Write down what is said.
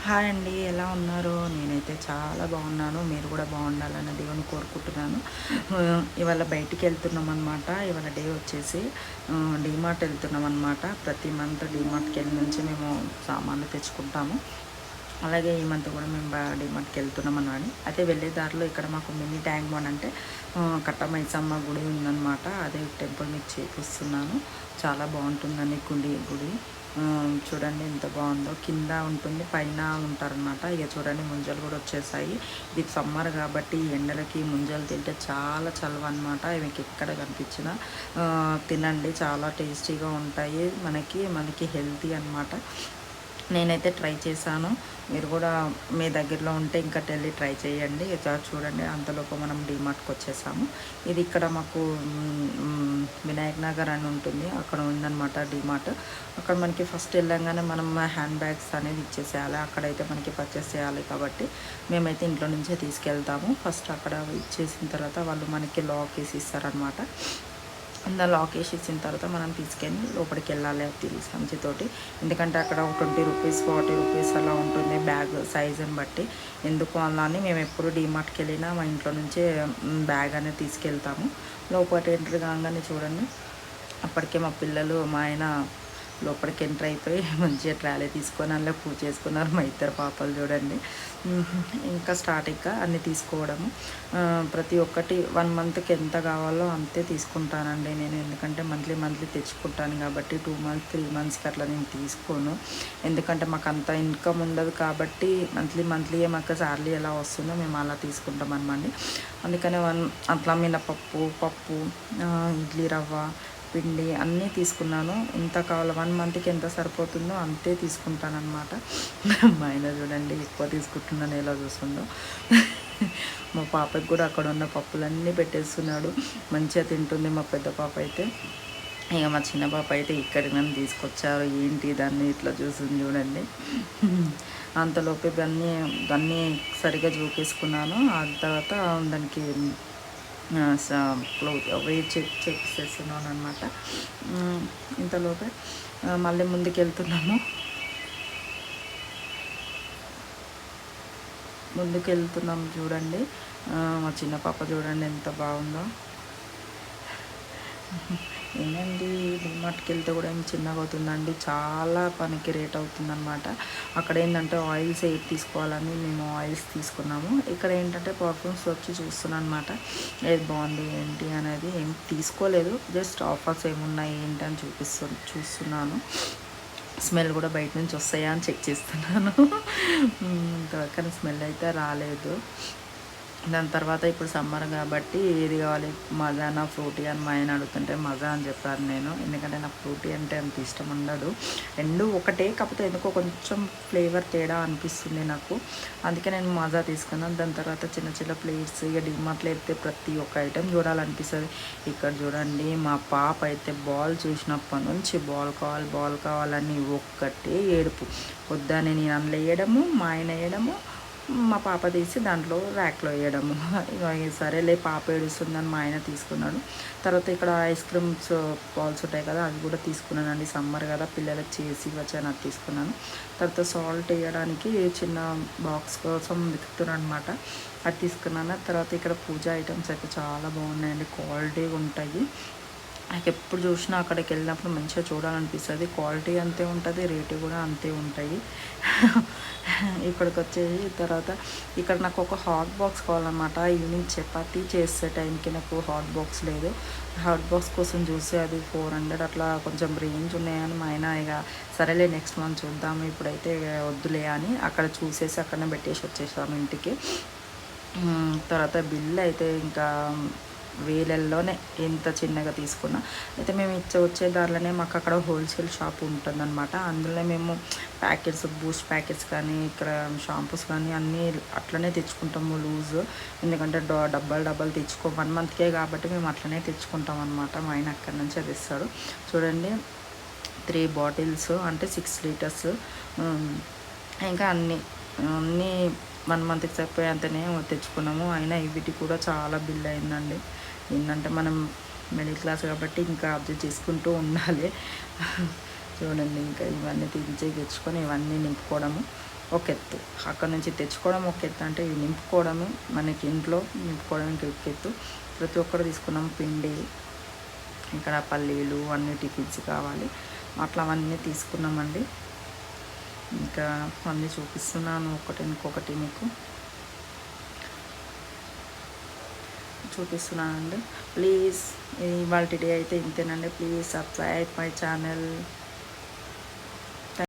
Hi అండి, ఎలా ఉన్నారు? నేనైతే చాలా బాగున్నాను. మీరు కూడా బాగుండాలని దేవుని కోరుకుంటున్నాను. ఇవాళ బయటికి వెళ్తున్నాం అనమాట. ఇవాళ డే వచ్చేసి డీమార్ట్ వెళ్తున్నాం అనమాట. ప్రతి మంత్ డీమార్ట్కి వెళ్ళి నుంచి మేము సామాన్లు తెచ్చుకుంటాము. అలాగే ఈ మంత్ కూడా మేము డీమార్ట్కి వెళ్తున్నాం అన్నమాట. అయితే వెళ్ళే దారిలో ఇక్కడ మాకు మినీ ట్యాంక్ బండ్ అంటే కట్ట మైసమ్మ గుడి ఉందన్నమాట. అదే టెంపుల్ మీకు చేపిస్తున్నాను. చాలా బాగుంటుందండి గుడి. చూడండి ఎంత బాగుందో. కింద ఉంటుంది, పైన ఉంటారనమాట. ఇక చూడండి ముంజలు కూడా వచ్చేసాయి. ఇది సమ్మర్ కాబట్టి ఎండలకి ముంజలు తింటే చాలా చలవ అనమాట. మీకు ఎక్కడ కనిపించినా తినండి, చాలా టేస్టీగా ఉంటాయి. మనకి హెల్తీ అనమాట. నేనైతే ట్రై చేశాను. మీరు కూడా మీ దగ్గరలో ఉంటే ఇంకా వెళ్ళి ట్రై చేయండి. చూడండి అంతలోపు మనం డీమార్ట్కి వచ్చేసాము. ఇది ఇక్కడ మాకు వినాయక్ నగర్ అని ఉంటుంది, అక్కడ ఉందన్నమాట డీమార్ట్. అక్కడ మనకి ఫస్ట్ వెళ్ళంగానే మనం హ్యాండ్ బ్యాగ్స్ అనేది ఇచ్చేసేయాలి. అక్కడైతే మనకి పర్చేస్ చేయాలి కాబట్టి మేమైతే ఇంట్లో నుంచే తీసుకెళ్తాము. ఫస్ట్ అక్కడ ఇచ్చేసిన తర్వాత వాళ్ళు మనకి లాక్ వేసి ఇస్తారనమాట. అందులో లాక్ వేసి ఇచ్చిన తర్వాత మనం తీసుకెళ్ళి లోపలికి వెళ్ళాలి సంచితోటి. ఎందుకంటే అక్కడ 20 రూపీస్ 40 రూపీస్ అలా ఉంటుంది బ్యాగ్ సైజుని బట్టి. ఎందుకు అలా అని మేము ఎప్పుడు డీమార్ట్కి వెళ్ళినా మా ఇంట్లో నుంచే బ్యాగ్ అనేది తీసుకెళ్తాము. లోపల ఎంట్రీ కాగానే చూడండి, అప్పటికే మా పిల్లలు మా ఆయన లోపలికి ఎంటర్ అయిపోయి మంచిగా ట్రాలీ తీసుకొని అందులో పూజ చేసుకున్నారు. మా ఇద్దరు పాపలు చూడండి. ఇంకా స్టార్ట్ అన్నీ తీసుకోవడము. ప్రతి ఒక్కటి 1 మంత్కి ఎంత కావాలో అంతే తీసుకుంటానండి నేను. ఎందుకంటే మంత్లీ తెచ్చుకుంటాను కాబట్టి 2 మంత్స్ 3 మంత్స్కి అట్లా నేను తీసుకోను. ఎందుకంటే మాకు అంత ఇన్కమ్ ఉండదు కాబట్టి మంత్లీ మాకు శాలరీ ఎలా వస్తుందో మేము అలా తీసుకుంటాం అనమాట. అందుకనే అట్లా పప్పు ఇడ్లీ రవ్వ పిండి అన్నీ తీసుకున్నాను. ఎంత కావాలో 1 మంత్కి ఎంత సరిపోతుందో అంతే తీసుకుంటానమాట. మా ఆయన చూడండి ఎక్కువ తీసుకుంటున్నాను ఎలా చూస్తుందో. మా పాపకి కూడా అక్కడ ఉన్న పప్పులన్నీ పెట్టేస్తున్నాడు. మంచిగా తింటుంది మా పెద్ద పాప అయితే. ఇక మా చిన్న పాప అయితే ఇక్కడికి నన్ను తీసుకొచ్చారు ఏంటి దాన్ని ఇట్లా చూస్తుంది చూడండి. అంతలోపే దాన్ని సరిగా జోకేసుకున్నాను. ఆ తర్వాత దానికి వెయిట్ చేస్తున్నాను అనమాట. ఇంతలోపే మళ్ళీ ముందుకు వెళ్తున్నాము చూడండి. మా చిన్న పాప చూడండి ఎంత బాగుందో. ఏంటండి డీమార్ట్కి వెళ్తే కూడా ఏం చిన్నగా అవుతుందండి, చాలా పనికి రేట్ అవుతుందన్నమాట. అక్కడ ఏంటంటే ఆయిల్స్ ఏది తీసుకోవాలని మేము ఆయిల్స్ తీసుకున్నాము. ఇక్కడ ఏంటంటే పర్ఫ్యూమ్స్ వచ్చి చూస్తున్నాను అనమాట, ఏది బాగుంది ఏంటి అనేది. ఏం తీసుకోలేదు, జస్ట్ ఆఫర్స్ ఏమున్నాయి ఏంటి అని చూస్తున్నాను. స్మెల్ కూడా బయట నుంచి వస్తాయా అని చెక్ చేస్తున్నాను. కానీ స్మెల్ అయితే రాలేదు. దాని తర్వాత ఇప్పుడు సమ్మర్ కాబట్టి ఏది కావాలి మజానా ఫ్రూటీ అని మా ఆయన అడుగుతుంటే మజా అని చెప్పాను నేను. ఎందుకంటే నాకు ఫ్రూటీ అంటే అంత ఇష్టం ఉండదు. రెండు ఒకటే, కాకపోతే ఎందుకో కొంచెం ఫ్లేవర్ తేడా అనిపిస్తుంది నాకు. అందుకే నేను మజా తీసుకున్నాను. దాని తర్వాత చిన్న ప్లేట్స్, ఇక డీమార్ట్లో వెళ్తే ప్రతి ఒక్క ఐటెం చూడాలనిపిస్తుంది. ఇక్కడ చూడండి మా పాప అయితే బాల్ చూసినప్పటి నుంచి బాల్ కావాలని ఒక్కటే ఏడుపు. వద్దని నేను అందులో వేయడము, మా ఆయన వేయడము, మా పాప తీసి దాంట్లో ర్యాక్లో వేయడము. ఇక సరేలే పాప ఏడుస్తుందని మా ఆయన తీసుకున్నాడు. తర్వాత ఇక్కడ ఐస్ క్రీమ్స్ బాల్స్ ఉంటాయి కదా, అవి కూడా తీసుకున్నానండి. సమ్మర్ కదా పిల్లలకు చేసి వచ్చాను, అది తీసుకున్నాను. తర్వాత సాల్ట్ వేయడానికి చిన్న బాక్స్ కోసం వెతుకుతున్నాను అనమాట, అది తీసుకున్నాను. తర్వాత ఇక్కడ పూజ ఐటమ్స్ అయితే చాలా బాగున్నాయండి, క్వాలిటీగా ఉంటాయి. నాకు ఎప్పుడు చూసినా అక్కడికి వెళ్ళినప్పుడు మంచిగా చూడాలనిపిస్తుంది. క్వాలిటీ అంతే ఉంటుంది, రేటు కూడా అంతే ఉంటాయి. ఇక్కడికి వచ్చేసి తర్వాత ఇక్కడ నాకు ఒక హాట్ బాక్స్ కావాలన్నమాట. ఈవినింగ్ చపాతీ చేసే టైంకి నాకు హాట్ బాక్స్ లేదు. హాట్ బాక్స్ కోసం చూసి అది 400 అట్లా కొంచెం రేంజ్ ఉన్నాయని మా ఆయన ఇక సరేలే నెక్స్ట్ మంత్ చూద్దాము, ఇప్పుడైతే వద్దులే అని అక్కడ చూసేసి అక్కడనే పెట్టేసి వచ్చేసాము ఇంటికి. తర్వాత బిల్ అయితే ఇంకా వేలల్లోనే ఎంత చిన్నగా తీసుకున్నా. అయితే మేము వచ్చే దారిలోనే మాకు అక్కడ హోల్సేల్ షాప్ ఉంటుందన్నమాట. అందులో మేము ప్యాకెట్స్, బూస్ట్ ప్యాకెట్స్ కానీ ఇక్కడ షాంపూస్ కానీ అన్నీ అట్లనే తెచ్చుకుంటాము లూజ్. ఎందుకంటే డబ్బాలు తెచ్చుకో 1 మంత్కే కాబట్టి మేము అట్లనే తెచ్చుకుంటాం అనమాట. మా ఆయన అక్కడి నుంచి అది ఇస్తాడు. చూడండి 3 బాటిల్స్ అంటే 6 లీటర్స్. ఇంకా అన్నీ 1 మంత్కి సరిపోయేంతనే తెచ్చుకున్నాము. అయినా వీటి కూడా చాలా బిల్ అయిందండి. ఏంటంటే మనం మిడిల్ క్లాస్ కాబట్టి ఇంకా అడ్జస్ట్ చేసుకుంటూ ఉండాలి. చూడండి ఇంకా ఇవన్నీ తెచ్చుకొని ఇవన్నీ నింపుకోవడము. ఒక ఎత్తు. అక్కడ నుంచి తెచ్చుకోవడం ఒక ఎత్తు అంటే ఇవి నింపుకోవడమే మనకి ఇంట్లో నింపుకోవడం ఒక ఎత్తు. ప్రతి ఒక్కరు తీసుకున్నాం పిండి, ఇక్కడ పల్లీలు అన్ని టిఫిన్స్ కావాలి అట్లా అవన్నీ తీసుకున్నామండి. ఇంకా అన్నీ చూపిస్తున్నాను ఇంకొకటి మీకు చూపిస్తున్నానండి. ప్లీజ్ ఇవాళ డే అయితే ఇంతేనండి. Please subscribe my channel.